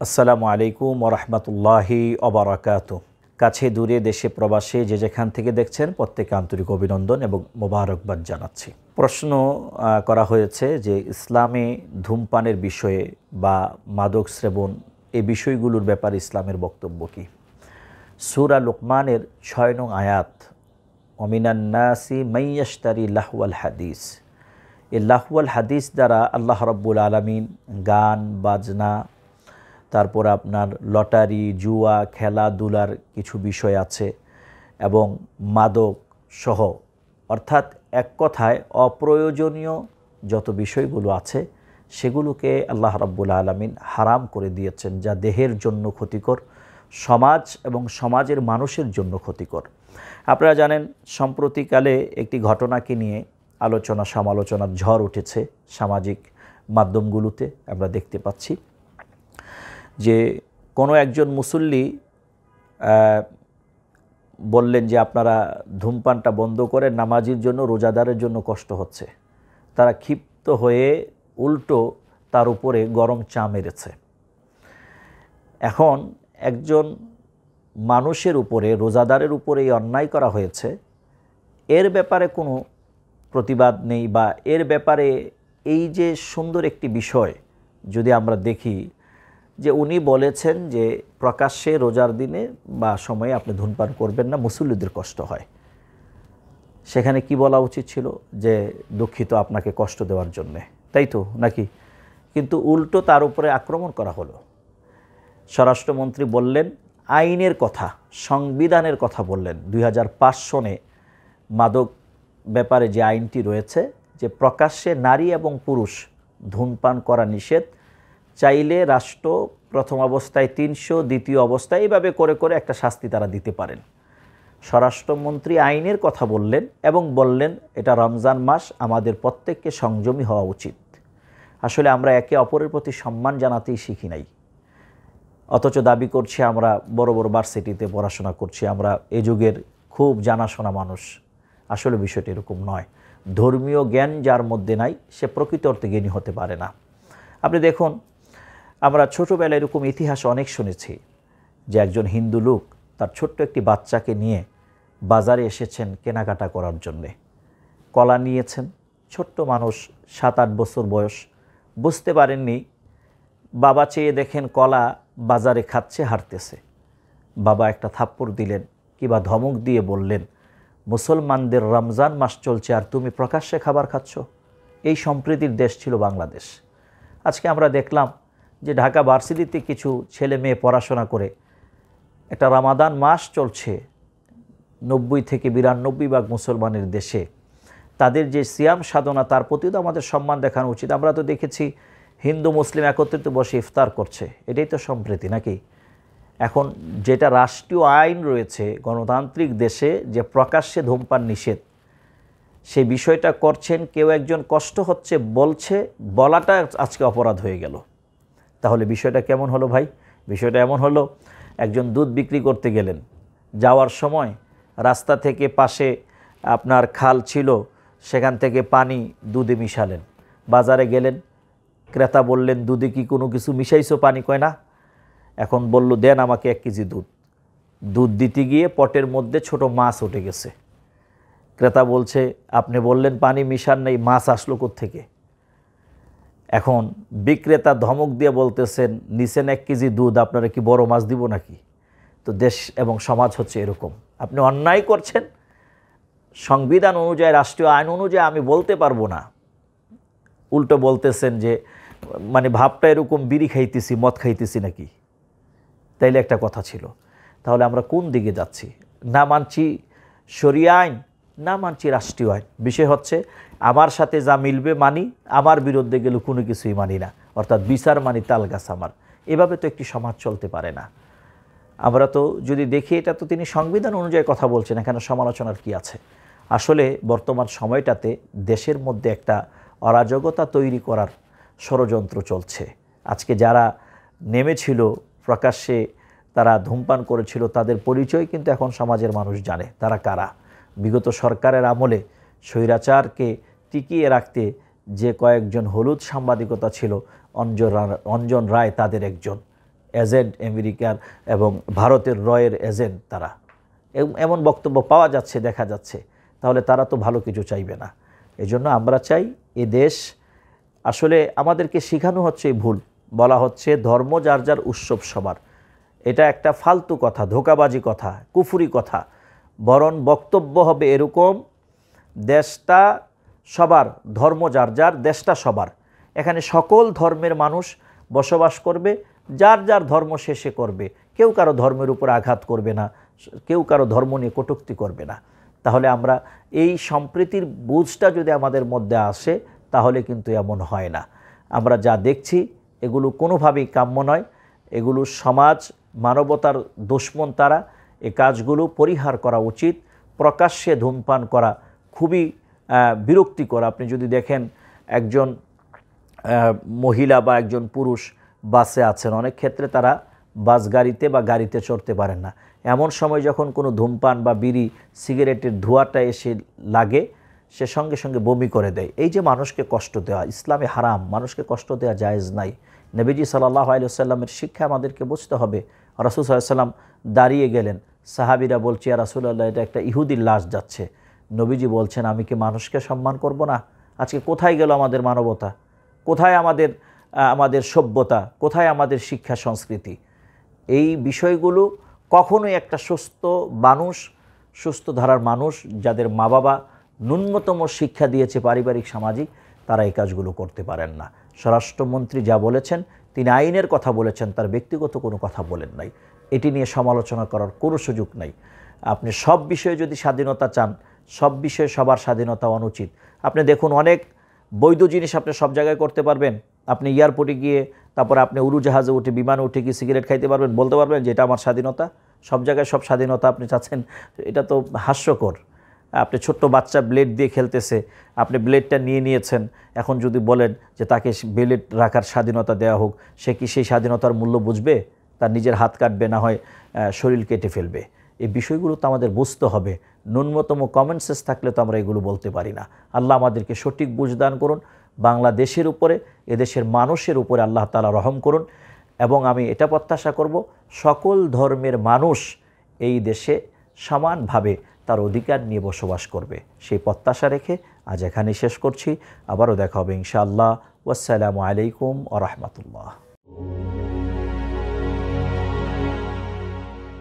আসসালামু আলাইকুম ওরহমতুল্লাহি ওবারাকাতুহু। কাছে দূরে দেশে প্রবাসে যে যেখান থেকে দেখছেন প্রত্যেকে আন্তরিক অভিনন্দন এবং মোবারকবাদ জানাচ্ছি। প্রশ্ন করা হয়েছে যে ইসলামে ধূমপানের বিষয়ে বা মাদক সেবন এই বিষয়গুলোর ব্যাপারে ইসলামের বক্তব্য কী। সূরা লুকমানের ৬ নং আয়াত, ওমিনান নাসি মান ইয়াশতারি লাহওয়াল হাদিস। এই লাহওয়াল হাদিস দ্বারা আল্লাহ রাব্বুল আলামিন গান বাজনা, তারপর আপনার লটারি, জুয়া, খেলাধুলার কিছু বিষয় আছে এবং মাদক সহ, অর্থাৎ এক কথায় অপ্রয়োজনীয় যত বিষয়গুলো আছে সেগুলোকে আল্লাহ রাব্বুল আলামিন হারাম করে দিয়েছেন, যা দেহের জন্য ক্ষতিকর, সমাজ এবং সমাজের মানুষের জন্য ক্ষতিকর। আপনারা জানেন সম্প্রতিকালে একটি ঘটনাকে নিয়ে আলোচনা সমালোচনার ঝড় উঠেছে সামাজিক মাধ্যমগুলোতে। আমরা দেখতে পাচ্ছি যে কোনো একজন মুসল্লি বললেন যে আপনারা ধূমপানটা বন্ধ করে, নামাজির জন্য রোজাদারের জন্য কষ্ট হচ্ছে। তারা ক্ষিপ্ত হয়ে উল্টো তার উপরে গরম চা মেরেছে। এখন একজন মানুষের উপরে, রোজাদারের উপরে এই অন্যায় করা হয়েছে, এর ব্যাপারে কোনো প্রতিবাদ নেই বা এর ব্যাপারে এই যে সুন্দর একটি বিষয় যদি আমরা দেখি যে উনি বলেছেন যে প্রকাশ্যে রোজার দিনে বা সময়ে আপনি ধূমপান করবেন না, মুসল্লিদের কষ্ট হয়। সেখানে কি বলা উচিত ছিল যে দুঃখিত আপনাকে কষ্ট দেওয়ার জন্যে, তাই তো নাকি? কিন্তু উল্টো তার উপরে আক্রমণ করা হলো। স্বরাষ্ট্রমন্ত্রী বললেন আইনের কথা, সংবিধানের কথা বললেন। 2005 সনে মাদক ব্যাপারে যে আইনটি রয়েছে যে প্রকাশ্যে নারী এবং পুরুষ ধূমপান করা নিষেধ, চাইলে রাষ্ট্র প্রথম অবস্থায় 300, দ্বিতীয় অবস্থায় এইভাবে করে করে একটা শাস্তি তারা দিতে পারেন। স্বরাষ্ট্রমন্ত্রী আইনের কথা বললেন এবং বললেন এটা রমজান মাস, আমাদের প্রত্যেককে সংযমী হওয়া উচিত। আসলে আমরা একে অপরের প্রতি সম্মান জানাতেই শিখি নাই, অথচ দাবি করছি আমরা বড় বড় ভার্সিটিতে পড়াশোনা করছি, আমরা এ যুগের খুব জানাশোনা মানুষ। আসলে বিষয়টি এরকম নয়। ধর্মীয় জ্ঞান যার মধ্যে নাই সে প্রকৃত অর্থে জ্ঞানী হতে পারে না। আপনি দেখুন, আমরা ছোটোবেলায় এরকম ইতিহাস অনেক শুনেছি যে একজন হিন্দু লোক তার ছোট্ট একটি বাচ্চাকে নিয়ে বাজারে এসেছেন কেনাকাটা করার জন্যে। কলা নিয়েছেন, ছোট্ট মানুষ, 7-8 বছর বয়স, বুঝতে পারেননি। বাবা চেয়ে দেখেন কলা বাজারে খাচ্ছে, হাঁটতেছে। বাবা একটা থাপ্পড় দিলেন কিংবা ধমক দিয়ে বললেন, মুসলমানদের রমজান মাস চলছে আর তুমি প্রকাশ্যে খাবার খাচ্ছ। এই সম্প্রীতির দেশ ছিল বাংলাদেশ। আজকে আমরা দেখলাম যে ঢাকা ভার্সিটিতে কিছু ছেলে মেয়ে পড়াশোনা করে, একটা রমাদান মাস চলছে 90 থেকে 92 মুসলমানের দেশে, তাদের যে সিয়াম সাধনা তার প্রতিও তো আমাদের সম্মান দেখানো উচিত। আমরা তো দেখেছি হিন্দু মুসলিম একত্রিত বসে ইফতার করছে, এটাই তো সম্প্রীতি নাকি? এখন যেটা রাষ্ট্রীয় আইন রয়েছে গণতান্ত্রিক দেশে যে প্রকাশ্যে ধূমপান নিষেধ, সেই বিষয়টা করছেন, কেউ একজন কষ্ট হচ্ছে বলছে, বলাটা আজকে অপরাধ হয়ে গেল। তাহলে বিষয়টা কেমন হলো ভাই? বিষয়টা এমন হলো, একজন দুধ বিক্রি করতে গেলেন, যাওয়ার সময় রাস্তা থেকে পাশে আপনার খাল ছিল, সেখান থেকে পানি দুধে মিশালেন। বাজারে গেলেন, ক্রেতা বললেন দুধে কি কোনো কিছু মিশাইছো? পানি কয় না। এখন বলল দেন আমাকে 1 কেজি দুধ। দুধ দিতে গিয়ে পটের মধ্যে ছোট মাছ উঠে গেছে। ক্রেতা বলছে আপনি বললেন পানি মিশান নেই, মাছ আসলো কোত্থেকে? এখন বিক্রেতা ধমক দিয়ে বলতেছেন নিছেন 1 কেজি দুধ, আপনারা কি বড় মাছ দিব নাকি? তো দেশ এবং সমাজ হচ্ছে এরকম। আপনি অন্যায় করছেন, সংবিধান অনুযায়ী, রাষ্ট্রীয় আইন অনুযায়ী আমি বলতে পারবো না, উল্টো বলতেছেন যে মানে ভাবটা এরকম বিড়ি খাইতেছি, মদ খাইতেছি নাকি? তাইলে একটা কথা ছিল। তাহলে আমরা কোন দিকে যাচ্ছি? না মানছি শরিয়া আইন, না মানছি রাষ্ট্রীয় আইন। বিষয় হচ্ছে আমার সাথে যা মিলবে মানি, আমার বিরুদ্ধে গেলে কোনো কিছুই মানি না, অর্থাৎ বিচার মানি তাল গাছ আমার। এভাবে তো একটি সমাজ চলতে পারে না। আমরা তো যদি দেখি, এটা তো তিনি সংবিধান অনুযায়ী কথা বলছেন, এখানে সমালোচনার কি আছে? আসলে বর্তমান সময়টাতে দেশের মধ্যে একটা অরাজকতা তৈরি করার ষড়যন্ত্র চলছে। আজকে যারা নেমেছিল প্রকাশ্যে, তারা ধূমপান করেছিল, তাদের পরিচয় কিন্তু এখন সমাজের মানুষ জানে তারা কারা। বিগত সরকারের আমলে স্বৈরাচারকে টিকিয়ে রাখতে যে কয়েকজন হলুদ সাংবাদিকতা ছিল, অঞ্জন রায় তাদের একজন। এজেন্ট আমেরিকার এবং ভারতের রয়ের এজেন্ট তারা, এমন বক্তব্য পাওয়া যাচ্ছে, দেখা যাচ্ছে। তাহলে তারা তো ভালো কিছু চাইবে না। এজন্য আমরা চাই এ দেশ, আসলে আমাদেরকে শেখানো হচ্ছে ভুল, বলা হচ্ছে ধর্ম যার যার, উৎসব সবার। এটা একটা ফালতু কথা, ধোঁকাবাজি কথা, কুফরি কথা। বরং বক্তব্য হবে এরকম, দেশটা সবার, ধর্ম যার যার, দেশটা সবার। এখানে সকল ধর্মের মানুষ বসবাস করবে, যার যার ধর্ম শেষে করবে। কেউ কারো ধর্মের উপর আঘাত করবে না, কেউ কারো ধর্ম নিয়ে কটূক্তি করবে না। তাহলে আমরা এই সম্প্রীতির বুঝটা যদি আমাদের মধ্যে আসে, তাহলে কিন্তু এমন হয় না। আমরা যা দেখছি এগুলো কোনোভাবেই কাম্য নয়। এগুলো সমাজ, মানবতার দুশমন তারা। এই কাজগুলো পরিহার করা উচিত। প্রকাশ্যে ধূমপান করা খুবই বিরক্তিকর। আপনি যদি দেখেন একজন মহিলা বা একজন পুরুষ বাসে আছেন, অনেক ক্ষেত্রে তারা বাস গাড়িতে বা গাড়িতে চড়তে পারেন না। এমন সময় যখন কোনো ধূমপান বা বিড়ি সিগারেটের ধোঁয়াটা এসে লাগে, সে সঙ্গে সঙ্গে বমি করে দেয়। এই যে মানুষকে কষ্ট দেওয়া, ইসলামে হারাম, মানুষকে কষ্ট দেওয়া জায়েজ নাই। নবীজি সাল্লাল্লাহু আলাইহি ওয়াসাল্লামের শিক্ষা আমাদেরকে বুঝতে হবে। রাসূল সাল্লাল্লাহু আলাইহি ওয়াসাল্লাম দাঁড়িয়ে গেলেন, সাহাবীরা বলছে, ইয়া রাসূলুল্লাহ, এটা একটা ইহুদির লাশ যাচ্ছে। নবীজি বলছেন, আমি কি মানুষকে সম্মান করব না? আজকে কোথায় গেল আমাদের মানবতা? কোথায় আমাদের সভ্যতা? কোথায় আমাদের শিক্ষা সংস্কৃতি? এই বিষয়গুলো কখনোই একটা সুস্থ মানুষ, সুস্থ ধারার মানুষ, যাদের মা বাবা ন্যূনতম শিক্ষা দিয়েছে পারিবারিক সামাজিক, তারা এই কাজগুলো করতে পারেন না। স্বরাষ্ট্রমন্ত্রী যা বলেছেন, তিনি আইনের কথা বলেছেন, তার ব্যক্তিগত কোনো কথা বলেন নাই। এটি নিয়ে সমালোচনা করার কোনো সুযোগ নাই। আপনি সব বিষয়ে যদি স্বাধীনতা চান, সব বিষয়ে সবার স্বাধীনতা অনুচিত। আপনি দেখুন, অনেক বৈধ জিনিস আপনি সব জায়গায় করতে পারবেন। আপনি এয়ারপোর্টে গিয়ে, তারপরে আপনি উড়োজাহাজে উঠে, বিমানে উঠে কি সিগারেট খাইতে পারবেন? বলতে পারবেন যে এটা আমার স্বাধীনতা? সব জায়গায় সব স্বাধীনতা আপনি চাচ্ছেন? এটা তো হাস্যকর। আপনি ছোট্ট বাচ্চা ব্লেড দিয়ে খেলতেছে, আপনি ব্লেডটা নিয়ে নিয়েছেন। এখন যদি বলেন যে তাকে ব্লেড রাখার স্বাধীনতা দেওয়া হোক, সে কি সেই স্বাধীনতার মূল্য বুঝবে? তার নিজের হাত কাটবে, না হয় শরীর কেটে ফেলবে। এই বিষয়গুলো তো আমাদের বুঝতে হবে। ন্যূনতম কমন সেন্স থাকলে তো আমরা এগুলো বলতে পারি না। আল্লাহ আমাদেরকে সঠিক বুঝদান করুন। বাংলাদেশের উপরে, এদেশের মানুষের উপরে আল্লাহ তাআলা রহম করুন। এবং আমি এটা প্রত্যাশা করব, সকল ধর্মের মানুষ এই দেশে সমানভাবে তার অধিকার নিয়ে বসবাস করবে। সেই প্রত্যাশা রেখে আজ এখানেই শেষ করছি। আবারও দেখা হবে ইনশাআল্লাহ। ওয়াসসালামু আলাইকুম ওয়া রাহমাতুল্লাহ।